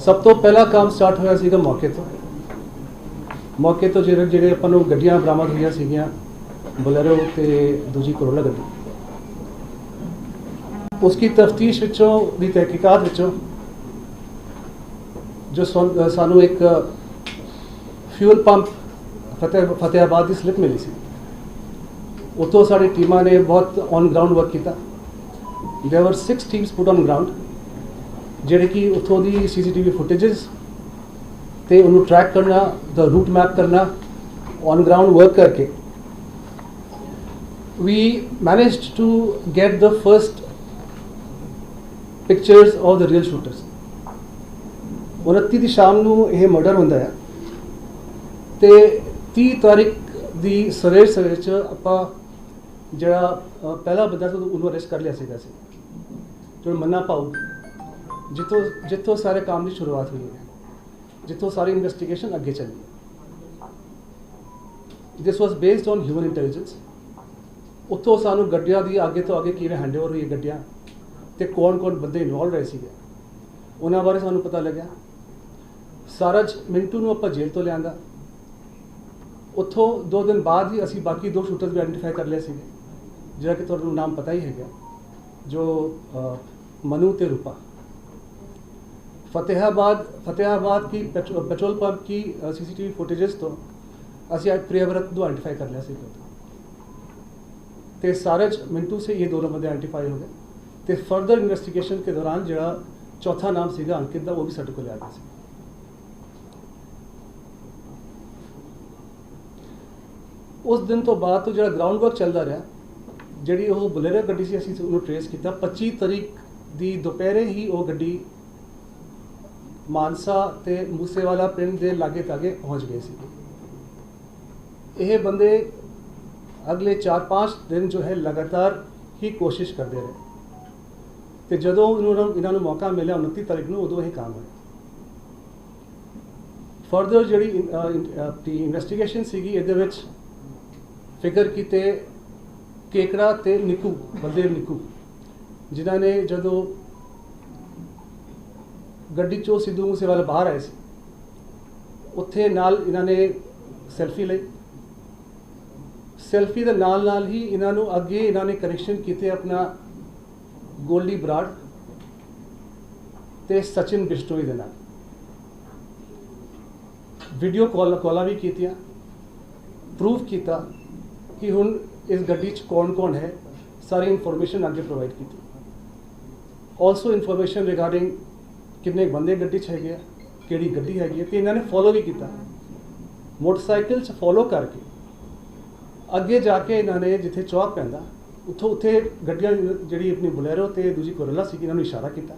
सब तो पहला काम स्टार्ट होया सीगा मौके तो ਜਿਹੜੇ ਆਪਾਂ ਨੂੰ ਗੱਡੀਆਂ ਬਰਾਮਦ ਹੋਈਆਂ ਸੀਗੀਆਂ ਬੋਲੇਰੋ ਤੇ ਦੂਜੀ ਕਰੋਲਾ ਗੱਡੀ उसकी तफ्तीश विचों दी तहकीकात विचों जो सानू एक फ्यूल पंप फतेहाबाद की स्लिप मिली सी उतों साड़ी टीमां ने बहुत ऑन ग्राउंड वर्क किया। There were 6 teams put on ground जिहड़े कि उतों दी CCTV फुटेजेस ते उन्होंने ट्रैक करना, द रूट मैप करना, ऑन ग्राउंड वर्क करके we managed to get the first pictures of the real shooters. 29 ਦੀ ਸ਼ਾਮ ਨੂੰ ਇਹ ਮਰਡਰ ਹੁੰਦਾ ਹੈ ਤੇ 30 ਤਾਰੀਖ ਦੀ ਸਵੇਰ 'ਚ ਆਪਾਂ ਜਿਹੜਾ ਪਹਿਲਾ ਬੰਦਾ ਸੀ ਉਹਨੂੰ ਅਰੈਸਟ ਕਰ ਲਿਆ ਸੀਗਾ ਸੀ ਜੋ ਮੰਨਾ ਪਾਉ ਜਿੱਥੋਂ ਸਾਰੇ ਕੰਮ ਦੀ ਸ਼ੁਰੂਆਤ ਹੋਈ ਹੈ, ਜਿੱਥੋਂ ਸਾਰੀ ਇਨਵੈਸਟੀਗੇਸ਼ਨ ਅੱਗੇ ਚੱਲੀ। ਦਿਸ ਵਾਸ ਬੇਸਡ ਔਨ ਹਿਊਮਨ ਇੰਟੈਲੀਜੈਂਸ। ਉੱਥੋਂ ਸਾਨੂੰ ਗੱਡੀਆਂ ਦੀ ਅੱਗੇ ਤੋਂ ਅੱਗੇ ਕਿਵੇਂ ਹੈਂਡਓਵਰ ਹੋਈ ਗੱਡੀਆਂ ਤੇ ਕੌਣ ਬੰਦੇ ਇਨਵੋਲਵ ਰਹੇ ਸੀਗੇ ਉਹਨਾਂ ਬਾਰੇ ਸਾਨੂੰ ਪਤਾ ਲੱਗਿਆ। ਸਾਰਜ ਮਿੰਟੂ ਨੂੰ ਆਪਾਂ ਜੇਲ੍ਹ ਤੋਂ ਲਿਆਂਦਾ। ਉੱਥੋਂ 2 ਦਿਨ ਬਾਅਦ ਹੀ ਅਸੀਂ ਬਾਕੀ 2 ਸ਼ੂਟਰਸ ਵੀ ਆਇਡੈਂਟੀਫਾਈ ਕਰ ਲਏ ਸੀਗੇ ਜਿਹੜਾ ਕਿ ਤੁਹਾਨੂੰ ਨਾਮ ਪਤਾ ਹੀ ਹੈਗਾ ਜੋ ਮਨੂ ਤੇ ਰੂਪਾ। फतेहाबाद की पेट्रोल पंप की CCTV फुटेजेस तो असी आज प्रियव्रत को आइडेंटिफाई कर लिया सी ते सारज मिंटू से ये दोनों बंदे आइडेंटिफाई हो गए तो फर्दर इन्वेस्टिगेशन के दौरान जो चौथा नाम सीगा अंकित का वो भी साढ़े को लिया गया। उस दिन तो बाद तो जो ग्राउंड वर्क चलता रहा जी वो बुलेरो गड्डी से असी उन्होंने ट्रेस किया। 25 तारीख की दोपहरे ही वो गड्डी मानसा ते मूसेवाला पिंड के लागे तागे पहुँच गए थे। ये बंदे अगले 4-5 दिन जो है लगातार ही कोशिश करते रहे तो जदों इन्होंने मौका मिला 29 तारीख को उदों ही काम होया। फर्दर जी इन्वेस्टिगेशन सी ये फिगर किते केकड़ा ते निकू बलदेव निकू जिन्हों ने जदों ਗੱਡੀ ਚੋਂ ਸਿੱਧੂ ਮੂਸੇਵਾਲਾ ਬਾਹਰ ਆਏ ਸੀ ਉੱਥੇ ਨਾਲ ਇਹਨਾਂ ਨੇ ਸੈਲਫੀ ਲਈ। ਸੈਲਫੀ ਦੇ ਨਾਲ ਹੀ ਇਹਨਾਂ ਨੂੰ ਅੱਗੇ ਇਹਨਾਂ ਨੇ ਕਨੈਕਸ਼ਨ ਕੀਤੇ ਆਪਣਾ ਗੋਲਡੀ ਬਰਾੜ ਤੇ ਸਚਿਨ ਬਿਸ਼ਨੋਈ ਦੇ ਨਾਲ। ਵੀਡੀਓ ਕਾਲਾਂ ਵੀ ਕੀਤੀਆਂ, ਪ੍ਰੂਫ ਕੀਤਾ ਕਿ ਹੁਣ ਇਸ ਗੱਡੀ 'ਚ ਕੌਣ ਹੈ, ਸਾਰੀ ਇਨਫੋਰਮੇਸ਼ਨ ਅੱਗੇ ਪ੍ਰੋਵਾਈਡ ਕੀਤੀ। ਆਲਸੋ ਇਨਫੋਰਮੇਸ਼ਨ ਰਿਗਾਰਡਿੰਗ किन्ने बंदे गड्डी च है, किहड़ी गड्डी हैगी है, तो इन्होंने फॉलो भी किया। मोटरसाइकिल च फॉलो करके अगे जाके इन्होंने जिथे चौक पैंदा उत्थे गड्डियां जिहड़ी अपनी बुलेरो ते दूजी कोरोला सी इन्होंने इशारा किया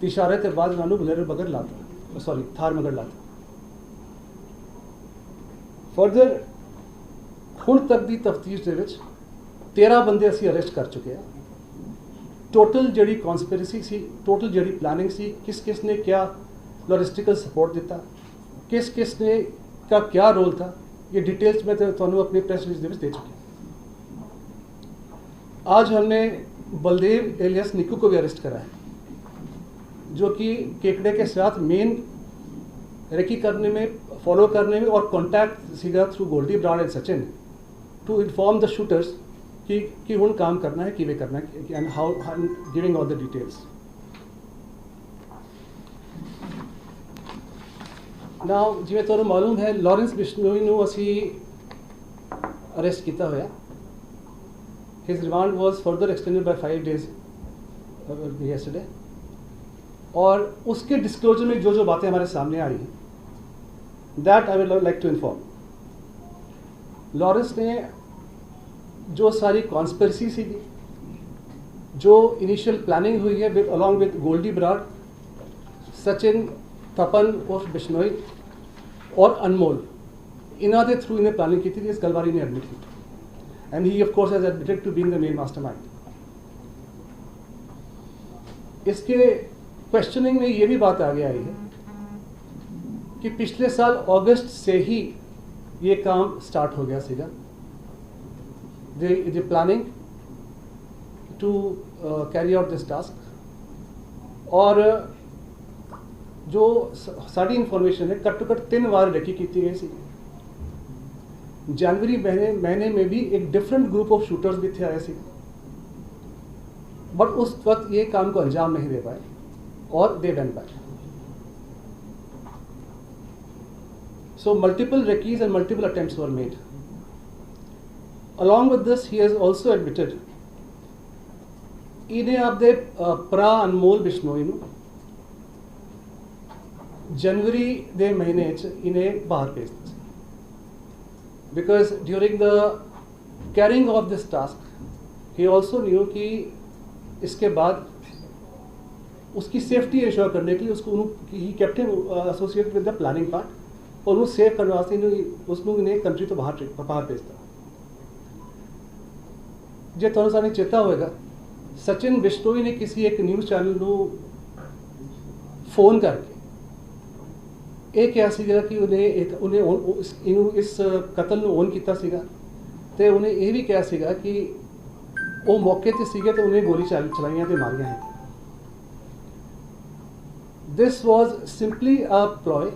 तो इशारे के बाद इन्होंने बुलेरो मगर लाता, सॉरी थार मगर लाता। फर्दर हुण तक की तफ्तीश दे विच 13 बंदे असीं अरेस्ट कर चुके हैं। टोटल जी कॉन्सपिरेसी सी, टोटल जी प्लानिंग सी, किस ने क्या लॉजिस्टिकल सपोर्ट दिता, किस ने का क्या रोल था, ये डिटेल्स मैं तुहानू अपनी प्रेस रिलीज दे चुकी। आज हमने बलदेव एलियस निकू को भी अरेस्ट करा है जो कि केकड़े के साथ मेन रेकी करने में, फॉलो करने में और कॉन्टैक्ट सीधा through Goldy Brar and Sachin to inform the shooters कि हुण काम करना है, किवें करना है and how giving all the details. Now जिवें तुहानूं मालूम है लॉरेंस बिश्नोई नूं असी अरेस्ट किया होया। His remand was further extended by 5 days yesterday और उसके डिस्क्लोजर में जो बातें हमारे सामने आ रही हैं that I would like to inform. Lawrence ने जो सारी कॉन्स्पिरेसी सी, जो इनिशियल प्लानिंग हुई है अलॉन्ग विद गोल्डी ब्राड, सचिन, तपन और बिश्नोई और अनमोल, इन्हों के थ्रू इन्हें प्लानिंग की थी। इस गल बार इन्हें एडमिट की and he of course has admitted to being the main mastermind. इसके क्वेश्चनिंग में ये भी बात आगे आई है कि पिछले साल अगस्त से ही ये काम स्टार्ट हो गया सीगा। The planning to carry out this task और जो साड़ी इन्फॉर्मेशन है घट तो घट 3 बार रेकी की गई सी। जनवरी महीने में भी एक डिफरेंट ग्रुप ऑफ शूटर्स भी थे आए थे, बट उस वक्त ये काम को अंजाम नहीं दे पाए और they went back. So multiple recce's and multiple attempts were made. Along with this, he has also admitted इन्हें आपदे भरा अनमोल बिश्नोई नूं जनवरी दे महीने च इन्हें बाहर भेज दिया, because during the carrying of this task he also knew कि इसके बाद उसकी सेफ्टी इंश्योर करने के लिए उसको ही kept him associated with the planning part, और वो सेव करने वास्ते उसनों इन्हें कंट्री तो बाहर भेजता। जे तुहानूं सारे चेता होएगा, सचिन बिश्नोई ने किसी एक न्यूज़ चैनल नूं फोन करके ਇਹ ਕਿਹਾ ਸੀਗਾ ਕਿ ਉਹਨੇ ਇਸ ਕਤਲ ਨੂੰ ਓਨ ਕੀਤਾ ਸੀਗਾ, ਤੇ ਉਹਨੇ ਇਹ ਵੀ ਕਿਹਾ ਸੀਗਾ ਕਿ ਉਹ ਮੌਕੇ ਤੇ ਸੀਗੇ ਤੇ ਉਹਨੇ ਗੋਲੀ ਚਲਾਈਆਂ ਤੇ ਮਾਰੀਆਂ ਹੈ। This was simply a ploy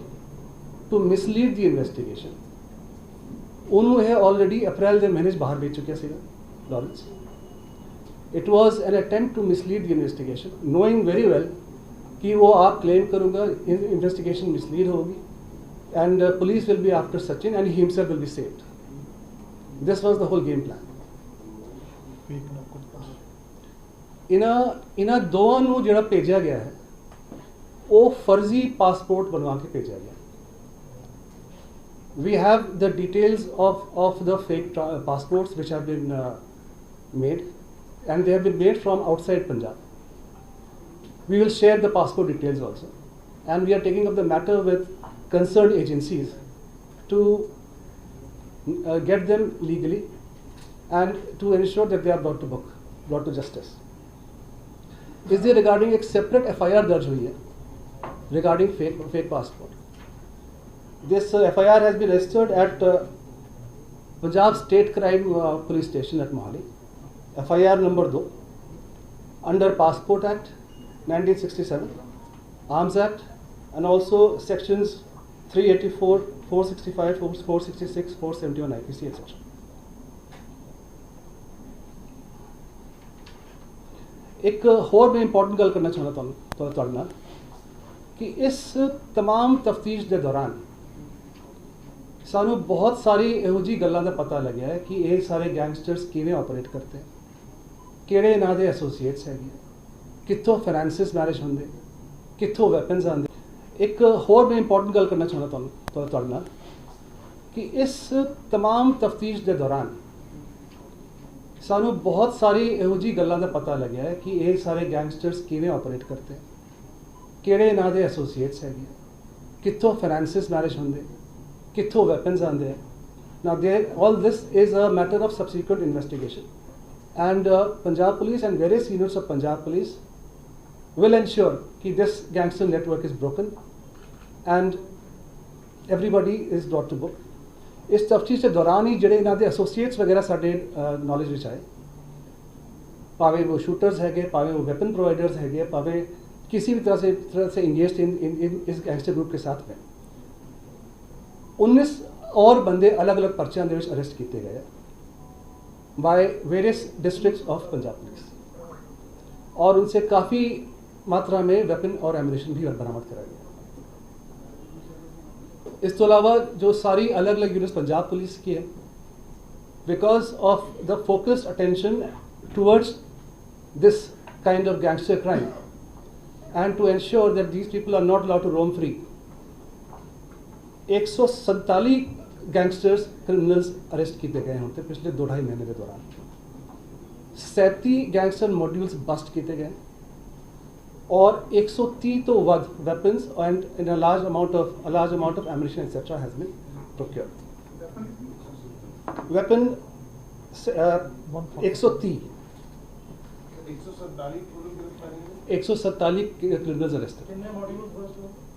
to mislead the investigation. ਉਹਨੂੰ ਇਹ ਆਲਰੇਡੀ ਅਪ੍ਰੈਲ ਦੇ ਮਹੀਨੇ 'ਚ ਬਾਹਰ ਭੇਜ ਚੁੱਕਿਆ ਸੀਗਾ Lawrence. It was an attempt to mislead the investigation, knowing very well कि वो आप क्लेम करूँगा इन्वेस्टिगेशन मिसलीड होगी and police will be after Sachin and he himself will be saved. This was the whole game plan. इन्हां दोवां नूं जिहड़ा भेजा गया है वो फर्जी पासपोर्ट बनवा के भेजा गया। We have the details of the fake passports which have been made and they have been made from outside Punjab. We will share the passport details also, and we are taking up the matter with concerned agencies to get them legally and to ensure that they are brought to justice. Is there regarding एक separate FIR दर्ज हुई है regarding fake passport. This FIR has been registered at Punjab State Crime Police Station at Mohali. FIR number 2 under Passport Act 1967, Arms Act, and also sections 384, 465, 466, 471 IPC, etc. एक होर मैं important गल करना चाहना तुहाडे नाल कि इस तमाम तफ्तीश के दौरान सानू बहुत सारी इहो जी गल्लां दा पता लग्या है कि ये सारे गैंगस्टर्स किवें ऑपरेट करते हैं, किहड़े इन्हां दे एसोसीएट्स हैगे, कित्थों फाइनेंसिस मैनेज होंदे, कित्थों वैपन्स आंदे। एक होर मैं इंपॉर्टेंट गल करना चाहना तुहाडे नाल कि इस तमाम तफ्तीश के दौरान सानू बहुत सारी इहो जी गल्लां दा पता लग्या है कि ये सारे गैंगस्टर्स किवें ऑपरेट करते हैं, किहड़े इन्हां दे एसोसीएट्स हैगे, कित्थों फाइनेंसिस मैनेज होंदे, कित्थों वैपन्स आंदे। Now all this is a matter of subsequent investigation, and Punjab Police and various units of Punjab Police will ensure कि this gangster network is broken and everybody is brought to book. इस तफ्तीश के दौरान ही ਜਿਹੜੇ ਇਹਨਾਂ ਦੇ associates वगैरह ਸਾਡੇ नॉलेज ਵਿੱਚ आए, भावें वो शूटर्स हैगे, भावें वो वेपन प्रोवाइडर्स हैगे, भावें किसी भी तरह से इंगेज इन इस गैंगस्टर ग्रुप के साथ में 19 और बंदे अलग अलग पर्चियां ਦੇ ਵਿੱਚ अरेस्ट किए गए by various districts of Punjab Police, और उनसे काफ़ी मात्रा में वेपन और एमुनेशन भी बरामद करा गया। इस तो अलावा जो सारी अलग अलग यूनिट्स पंजाब पुलिस की है, because of the focused attention towards this kind of gangster crime and to ensure that these people are not allowed to roam free, 147 gangsters criminals arrest किए गए होते पिछले 2-2.5 महीने के दौरान। 37 गैंगस्टर मॉड्यूल्स बस्ट किए गए और 130 तो वध weapons and in a large amount of ammunition etcetera has been procured. Weapon 130 criminals arrested,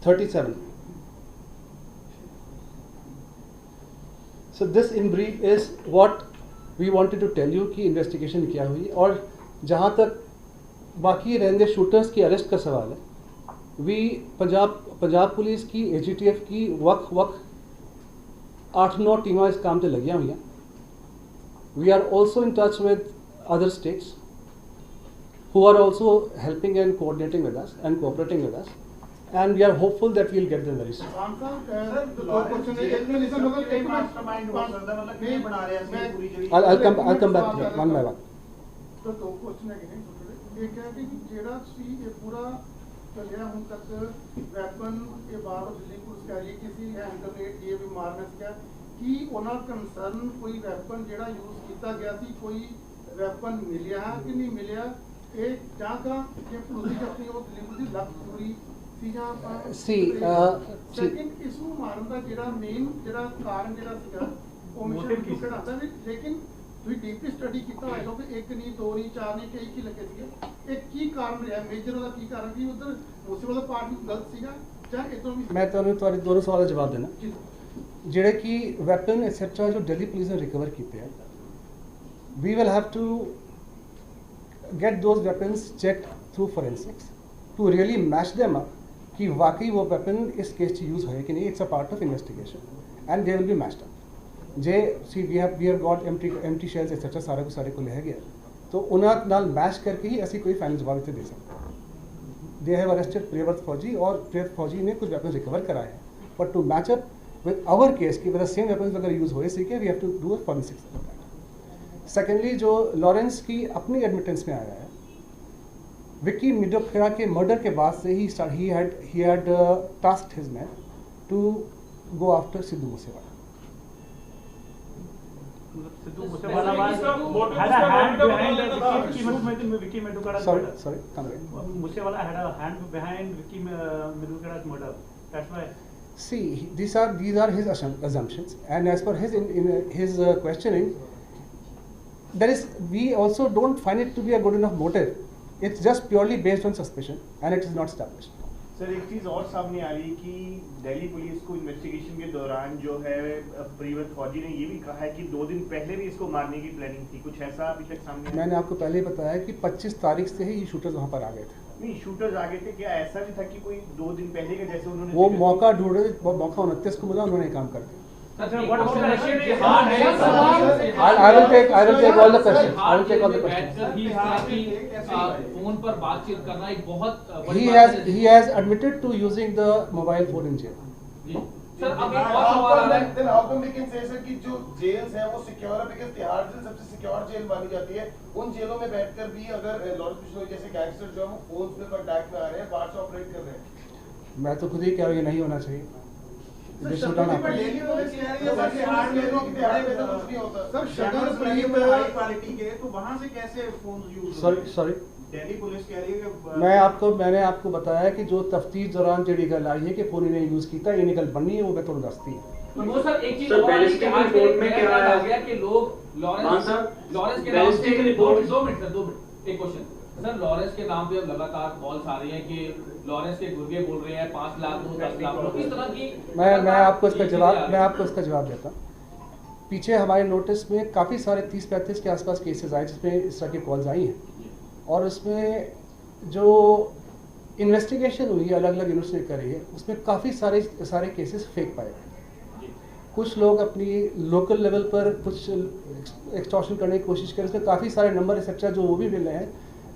37। So this in brief is what we wanted to tell you कि इन्वेस्टिगेशन क्या हुई। और जहाँ तक बाकी रहने शूटर्स की अरेस्ट का सवाल है, वी पंजाब पुलिस की AGTF की वक्त 8-9 टीमां इस काम ते लगियां हुई हैं. We are also in touch with other states who are also helping and coordinating with us and cooperating with us, and we are hopeful that we'll get them very soon. I'll come back to that one by one. तो दो question है एक है कि जेड़ा सी ये पूरा चलिया ਹੁਣ तक ਵੈਪਨ ਇਹ ਬਾਹਰੋਂ ਦਿੱਲੀ ਪੁਲਿਸ ਕਹਿ ਰਹੀ ਕਿਸੇ ਹੈਂਡਗ੍ਰੇਡ ਇਹ ਵੀ ਮਾਰਨਾ ਸੀਗਾ ਕਿ ਉਹਨਾਂ ਕੰਸਰਨ ਕੋਈ ਵੈਪਨ ਜਿਹੜਾ ਯੂਜ਼ ਕੀਤਾ ਗਿਆ ਸੀ ਕੋਈ ਵੈਪਨ ਮਿਲਿਆ ਕਿ ਨਹੀਂ ਮਿਲਿਆ ਇਹ ਜਾਂ ਕਾ ਜੇ ਪੁਲਿਸ ਆਪਣੀ ਉਹ ਦਿੱਲੀ ਪੁਲਿਸ ਦੀ ਲੱਤ ਪੂਰੀ ਸੀ ਜਾਂ ਸੈਕਿੰਡ ਇਸ ਨੂੰ ਮਾਰਨ ਦਾ ਜਿਹੜਾ ਮੇਨ ਜਿਹੜਾ ਕਾਰਨ ਜਿਹੜਾ ਸੀਗਾ ਉਹ ਮਿਸ਼ਨ ਕਿਉਂ ਕਿਹੜਾ ਵੀ ਲੇਕਿਨ ਤੁਸੀਂ ਡੀਪਲੀ ਸਟੱਡੀ ਕੀਤਾ ਹੋਏਗਾ ਕਿ ਇੱਕ ਨਹੀਂ ਦੋ ਨਹੀਂ ਚਾਰ ਨਹੀਂ ਕਈ ਕੀ ਲੱਗੇ ਸੀਗੇ ਇਹ ਕੀ ਕਾਰਨ ਰਿਹਾ ਮੇਜਰ ਉਹਦਾ ਕੀ ਕਾਰਨ ਸੀ ਉਧਰ ਉਸੇ ਵਾਲਾ ਪਾਰਟ ਗਲਤ ਸੀਗਾ ਜਾਂ ਇਦੋਂ ਵੀ ਮੈਂ ਤੁਹਾਨੂੰ ਤੁਹਾਡੇ ਦੋਨੋਂ ਸਵਾਲਾਂ ਦਾ ਜਵਾਬ ਦੇਣਾ ਜਿਹੜੇ ਕਿ ਵੈਪਨ ਐਟਸੈਟਰਾ ਜੋ ਦਿੱਲੀ ਪੁਲਿਸ ਨੇ ਰਿਕਵਰ ਕੀਤੇ ਆ we will have to get those weapons checked through forensics to really match them up कि वाकई वो weapon इस केस च यूज होए कि नहीं. It's a part of investigation and they will be matched up. J C we have got empty shells etc सारा कुछ सारे को लिया गया तो उन्हां नाल मैच करके ही ਅਸੀਂ ਕੋਈ फाइनल जवाब इत्थे दे सकते हैं. They have arrested प्रियव्रत फौजी और प्रियव्रत फौजी ने कुछ weapons रिकवर कराए हैं but to match up with our case कि with the same weapons अगर यूज होए सी के we have to do a forensics. Secondly जो लॉरेंस की अपनी एडमिटेंस में आया है विक्की मिडोखेड़ा के मर्डर के बाद से ही had tasked his men to go after Sidhu Moosewala. Sidhu Moosewala had a hand behind Vicky Medukada's murder. Sorry, come again. Moosewala had a hand behind Vicky Medukada's murder. That's why. See, these are his assumptions, and as per his questioning, we also don't find it to be a good enough motive. It's just purely based on suspicion, and it is not established. Sir एक चीज और सामने आ रही है कि Delhi police को investigation के दौरान जो है प्रियव्रत फौजी ने ये भी कहा है कि 2 दिन पहले भी इसको मारने की प्लानिंग थी. कुछ ऐसा अभी तक सामने मैंने आपको पहले ही बताया कि 25 तारीख से ही ये शूटर्स वहाँ पर आ गए थे. नहीं शूटर्स आ गए थे क्या ऐसा भी था कि कोई 2 दिन पहले का जैसे उन्होंने वो मौका ढूंढ रहे थे, मौका 29 को मिला, उन्होंने काम कर दिया. What about the Russian jihad? I will take all the questions. I will take all the questions. Phone पर बातचीत करना एक बहुत He has admitted to using the mobile phone in jail. Sir अब एक और सवाल आ रहा है. Then how come we can say sir कि जो जेल्स हैं वो सिक्योर है because तिहाड़ जेल सबसे सिक्योर जेल मानी जाती है. उन जेलों में बैठकर भी अगर लॉरेंस बिश्नोई जैसे गैंगस्टर जो है वो फोन्स पे कांटेक्ट में आ रहे हैं, बाहर से ऑपरेट कर रहे हैं. मैं तो खुद ही कह रहा हूँ ये नहीं होना चाहिए. This should not happen. Sir sugar Preet high quality के तो वहां से कैसे phone use Sorry. Delhi police कह रही है कि मैंने आपको बताया कि जो तफ्तीश दौरान ਜਿਹੜੀ ਗੱਲ आई है कि फोन इन्हें यूज किया ये निकल बननी है वो मैं थोड़ा दसती है. वो सर एक चीज और है कि आज रिपोर्ट में क्या आ गया कि लोग लॉरेंस के नाम से रिपोर्ट 2 मिनट एक क्वेश्चन सर लॉरेंस के नाम पे अब लगातार कॉल्स आ रही हैं कि लॉरेंस के गुर्गे बोल रहे हैं 5 लाख 10 लाख इस तरह की. मैं आपको इसका जवाब देता हूँ. पीछे हमारे नोटिस में काफ़ी सारे 30-35 के आसपास केसेस आए जिसमें इस तरह की कॉल्स आई हैं और उसमें जो इन्वेस्टिगेशन हुई है अलग अलग यूनिट्स ने करी है उसमें काफ़ी सारे केसेस फेक पाए गए. कुछ लोग अपनी लोकल लेवल पर कुछ एक्सटॉर्शन करने की कोशिश करें उसमें काफ़ी सारे नंबर एक्सेट्रा जो वो भी मिल रहे हैं.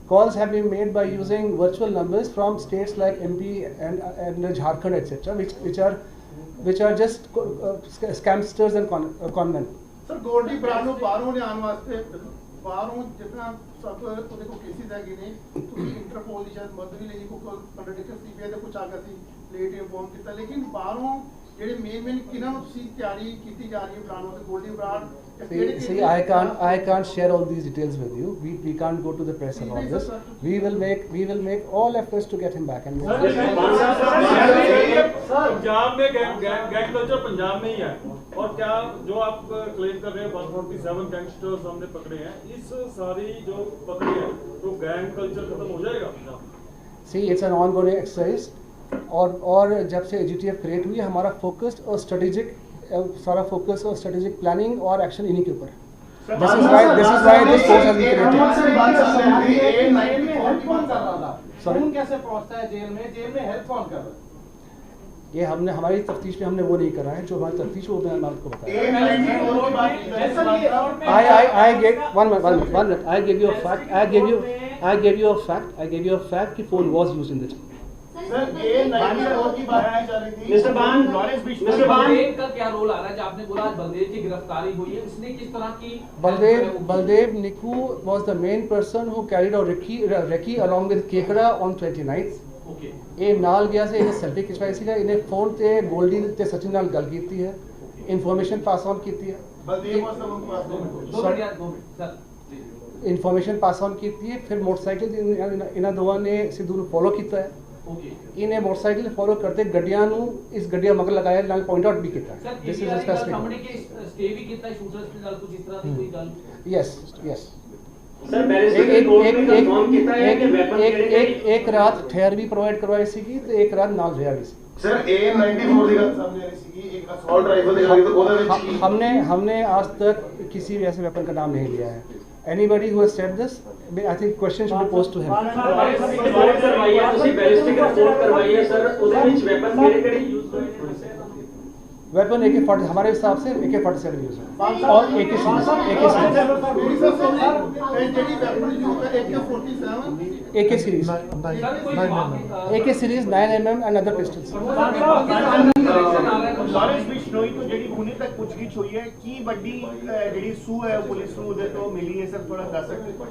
Calls have been made by using virtual numbers from states like MP and Jharkhand etc. which are just scamsters and conmen. Sir Goldy Brar ਨੂੰ ਬਾਹਰੋਂ ਲਿਆਉਣ ਵਾਸਤੇ ਬਾਹਰੋਂ ਜਿੰਨਾ ਸਭ ਉਹਦੇ ਕੋਲ ਕੇਸਿਸ ਹੈਗੇ ਨੇ ਤੁਸੀਂ ਇੰਟਰਪੋਲ ਦੀ ਸ਼ਾਇਦ ਮਦਦ ਵੀ ਲਈ ਕੋਈ ਕੰਟਰਡਿਕਟਰ ਸੀਬੀਆਈ ਦੇ ਕੁਝ ਆ ਗਿਆ ਸੀ ਲੇਟ ਇਨਫੋਰਮ ਕੀਤਾ ਲੇਕਿਨ ਬਾਹਰੋਂ ਜਿਹੜੇ ਮੇਨ ਕਿਹਨਾਂ ਨੂੰ ਤੁਸੀਂ ਤਿਆਰੀ ਕੀਤੀ ਜਾ ਰਹੀ ਹੈ ਬਣਾਉਣ ਵਾਸਤੇ Goldy brand. See, I can't share all these details with you. We can't go to the press about this. We will make all efforts to get him back. And Punjab में गैंग कल्चर पंजाब में ही है और क्या जो आप क्लेम कर रहे हैं 147 गैंगस्टर्स हमने पकड़े हैं इस सारी जो पकड़े हैं तो गैंग कल्चर खत्म हो जाएगा. See, it's an ongoing exercise. और जब से AGTF क्रिएट हुई हमारा फोकस्ड और स्ट्रेटेजिक सारा फोकस और स्ट्रेटेजिक प्लानिंग और एक्शन इन्हीं के ऊपर है. This is why this force has been created. खून कैसे पहुंचता है जेल में हेल्प कौन कर रहा है? ये हमने हमारी तफ्तीश में हमने वो नहीं करा है, जो हमारी तफ्तीश वो मैं आपको बताया। I gave 1 minute. I gave you a fact. I gave you a fact कि phone was used in the jail. Sir ये 94 की बात की जा रही थी। मिस्टर बान बलदेव का क्या रोल आ रहा है? जब आपने बोला आज बलदेव की गिरफ्तारी हुई है, उसने किस तरह की Baldev Niku was the main person who carried out recce along with Kekra on 29th. Okay ਇਹ ਨਾਲ ਗਿਆ ਸੀ, ਇਹਨੇ ਸੈਲਫੀ ਖਿਚਵਾਈ ਸੀਗਾ, ਇਹਨੇ ਫੋਨ ਤੇ ਗੋਲਡੀ ਤੇ ਸਚਿਨ ਨਾਲ ਗੱਲ ਕੀਤੀ ਹੈ, ਇਨਫੋਰਮੇਸ਼ਨ ਪਾਸ ਆਨ ਕੀਤੀ ਹੈ, Baldev was the one who passed on. 2 minute sir information pass on ਕੀਤੀ ਹੈ। ਫਿਰ ਮੋਟਰਸਾਈਕਲ ਤੇ ਇਹਨਾਂ ਦੋਵਾਂ ਨੇ ਸਿੱਧੂ ਨੂੰ ਫੋਲੋ ਕੀਤਾ ਹੈ। ओके ਇਹਨੇ ਮੋਟਰਸਾਈਕਲ ਫੋਲੋ ਕਰਦੇ ਗੱਡੀਆਂ ਨੂੰ ਇਸ ਗੱਡੀਆਂ ਮਗਰ ਲਗਾਇਆ, ਨਾਲ ਪੁਆਇੰਟ ਆਊਟ ਵੀ ਕੀਤਾ। सर ਦਿਸ ਇਜ਼ सामने ਸਪੈਸਿਫਿਕ। के स्टे भी कितना शूटर्स के नाल कुछ इस तरह की कोई गल यस सर बैरिस्टर ने कोर्ट में कंफर्म किया है कि वेपन एक रात ठहर भी प्रोवाइड करवाई ਸੀਗੀ ਤੇ ਇੱਕ ਰਾਤ ਨਾਲ ਰਿਹਾ ਵੀ ਸੀ। सर A94 ਦੀ ਗੱਲ ਸਾਹਮਣੇ ਆ ਰਹੀ ਸੀ, एक असॉल्ट राइफल दिखाई तो ਉਹਦੇ ਵਿੱਚ ਕੀ हमने आज तक किसी भी ऐसे वेपन का नाम नहीं लिया है। Anybody who has said this, I think question should be posed to him. Ballistic report करवाई है सर, उसके ਵਿੱਚ वेपन ਕਿਹੜੇ यूज होए हैं? वेपन AK-40 हमारे हिसाब से AK-47 यूज है और AK series AK series AK series 9mm and other pistols। Lawrence Bishnoi तो ਜਿਹੜੀ ਹੁਣੇ ਤੱਕ ਪੁੱਛਗਿੱਛ ਹੋਈ ਹੈ, ਕੀ ਵੱਡੀ ਜਿਹੜੀ ਸੂ ਹੈ ਪੁਲਿਸ ਨੂੰ ਉਹਦੇ ਤੋਂ ਮਿਲੀ ਹੈ ਸਰ, ਥੋੜਾ ਦੱਸ ਸਕਦੇ ਹੋ?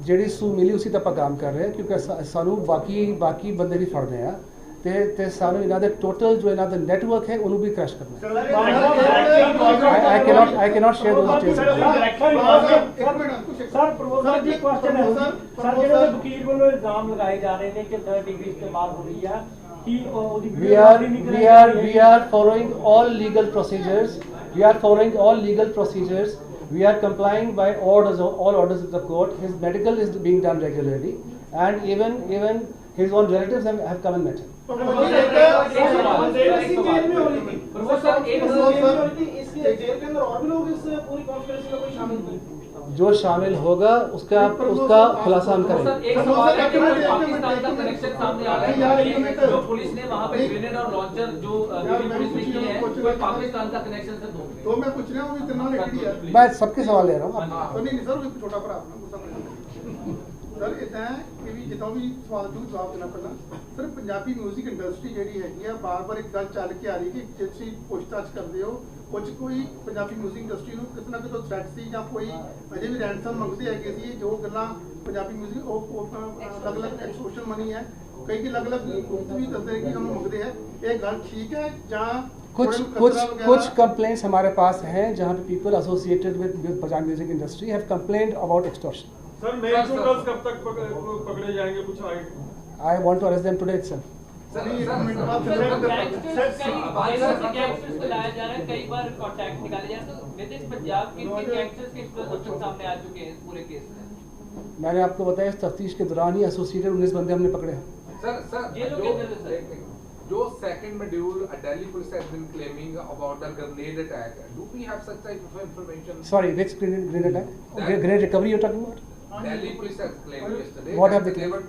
ਜਿਹੜੀ ਸੂ ਮਿਲੀ ਉਸੇ ਤੇ ਆਪਾਂ ਕੰਮ ਕਰ ਰਹੇ ਹਾਂ, ਕਿਉਂਕਿ ਸਾਨੂੰ ਬਾਕੀ ਬੰਦੇ ਵੀ ਫੜਨੇ ਆ ਤੇ ਸਾਨੂੰ ਇਹਨਾਂ ਦੇ ਟੋਟਲ ਜੋ ਇਹਨਾਂ ਦਾ ਨੈਟਵਰਕ ਹੈ ਉਹਨੂੰ ਵੀ ਕ੍ਰੈਸ਼ ਕਰਨਾ ਹੈ। I cannot share those details। Sir professor ਜੀ ਕੁਐਸਚਨ ਹੈ ਸਰ ਜਿਹੜੇ ਵਕੀਲ ਵੱਲੋਂ ਇਲਜ਼ਾਮ ਲਗਾਏ ਜਾ ਰਹੇ ਨੇ ਕਿ 3rd ਡਿਗਰੀ ਇਸਤੇਮਾਲ ਹੋ ਰਹੀ ਹੈ ਕਿ ਉਹਦੀ We are following all legal procedures। We are complying by all orders of the court। His medical is being done regularly and even his own relatives have come and met him। जो शामिल होगा उसका खुलासा हम करेंगे। एक सवाल है कि पाकिस्तान का कनेक्शन सामने आ रहा है कि जो पुलिस ने वहां पे ग्रेनेड और लॉन्चर जो दिल्ली पुलिस ने किए हैं, वो पाकिस्तान का कनेक्शन से दो। तो मैं पूछ रहा हूँ इतना लिखी है मैं सबके सवाल ले रहा हूँ। तो नहीं सर छोटा भरा अपना गुस्सा सर इतना है कि भी जितना भी सवाल ਨੂੰ ਜਵਾਬ ਦੇਣਾ ਪਹਿਲਾਂ ਸਰ ਪੰਜਾਬੀ 뮤직 ਇੰਡਸਟਰੀ ਜਿਹੜੀ ਹੈਗੀ ਆ ਬਾਰ-ਬਾਰ ਇੱਕ ਗੱਲ ਚੱਲ ਕੇ ਆ ਰਹੀ ਕਿ ਜੇ ਤੁਸੀਂ ਪੁੱਛਤਾਛ ਕਰਦੇ ਹੋ ਕੁਝ ਕੋਈ ਪੰਜਾਬੀ 뮤직 ਇੰਡਸਟਰੀ ਨੂੰ ਕਿਤੇ ਨਾ ਕਿਤੇ ਥ੍ਰੈਟ ਸੀ ਜਾਂ ਕੋਈ ਅਜੇ ਵੀ ਰੈਂਸਮ ਮੰਗਦੇ ਹੈਗੇ ਸੀ, ਜੋ ਗੱਲਾਂ ਪੰਜਾਬੀ 뮤직 ਉਹ ਅਲੱਗ-ਅਲੱਗ ਐਕਸਪੋਜ਼ਰ ਮਨੀ ਹੈ, ਕਈ ਅਲੱਗ-ਅਲੱਗ ਗੁਪਤ ਵੀ ਦੱਸਦੇ ਕਿ ਉਹਨੂੰ ਮੰਗਦੇ ਹੈ, ਇਹ ਗੱਲ ਠੀਕ ਹੈ ਜਾਂ कुछ कंप्लेंट्स हमारे पास हैं जहाँ पे people associated with Punjabi music industry have complained about extortion. Sir मेल शूटर्स कब तक पकड़े जाएंगे, कुछ I want to arrest them today itself। कई बार कांटेक्ट निकाले जाए, तो विदिन पंजाब के गैंगस्टर्स के सामने आ चुके हैं इस पूरे केस में। मैंने आपको बताया इस तफ्तीश के दौरान ही एसोसिएटेड 19 बंदे हमने पकड़े हैं। सर जो second module Delhi police has been claiming about a grenade attack, do we have such type of information? Sorry, which grenade attack? Grenade recovery you're talking about? Delhi police has claimed yesterday What have they there were 2